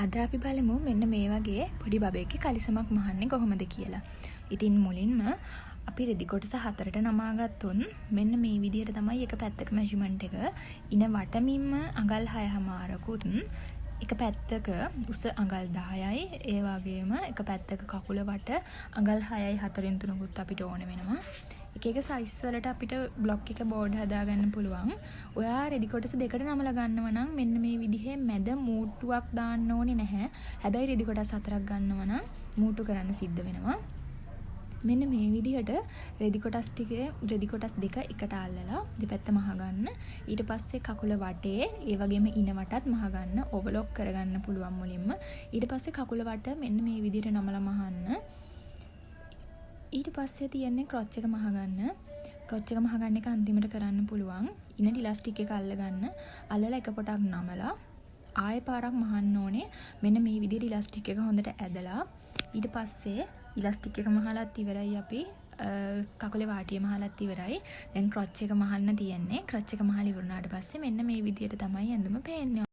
අද අපි බලමු මෙන්න මේ වගේ පොඩි බබෙක්ගේ කලිසමක් මහන්නේ කොහොමද කියලා. ඉතින් මුලින්ම අපි රෙදි කොටස හතරට නමා ගත්තොත් මෙන්න මේ විදිහට තමයි එක පැත්තක මෙෂර්මන්ට් එක ඉන වටමින්ම අඟල් 6මාරකුත් එක පැත්තක උස අඟල් 10යි ඒ වගේම එක පැත්තක කකුල වට අඟල් 6යි 4න් 3කුත් අපිට ඕන වෙනවා. එක එක සයිස් වලට අපිට බ්ලොක් එක බෝඩ් හදාගන්න පුළුවන්. ඔයා රෙදි කොටස දෙකට නමලා ගන්නවා නම් මෙන්න මේ විදිහේ මැද මූට්ටුවක් දාන්න ඕනේ නැහැ. හැබැයි රෙදි කොටස් හතරක් ගන්නවා නම් මූට්ටු කරන්න සිද්ධ වෙනවා. මෙන්න මේ විදිහට රෙදි කොටස් දෙක එකට අල්ලලා දෙපැත්ත මහ ගන්න. ඊට පස්සේ කකුල වටේ ඒ වගේම ඉන වටත් මහ ගන්න. ඕවර්ලොක් කරගන්න පුළුවන් මුලින්ම. ඊට පස්සේ කකුල වට මෙන්න මේ විදිහට නමලා මහන්න. ඊට පස්සේ තියෙන්නේ ක්‍රොච් එක මහ ගන්න. ක්‍රොච් එක මහ ගන්න එක අන්තිමට කරන්න පුළුවන්. ඉන ඉලාස්ටික් එක අල්ල ගන්න. අල්ලලා එක පොටක් නමලා ආයෙ පාරක් මහන්න ඕනේ. මෙන්න මේ විදිහට ඉලාස්ටික් එක හොඳට ඇදලා ඊට පස්සේ ඉලාස්ටික් එක මහලත් ඉවරයි අපි කකුලේ වාටිය මහලත් ඉවරයි. දැන් ක්‍රොච් එක මහන්න තියෙන්නේ. ක්‍රොච් එක මහලා ඉවරනාට පස්සේ මෙන්න මේ විදිහට තමයි ඇඳුම පේන්නේ.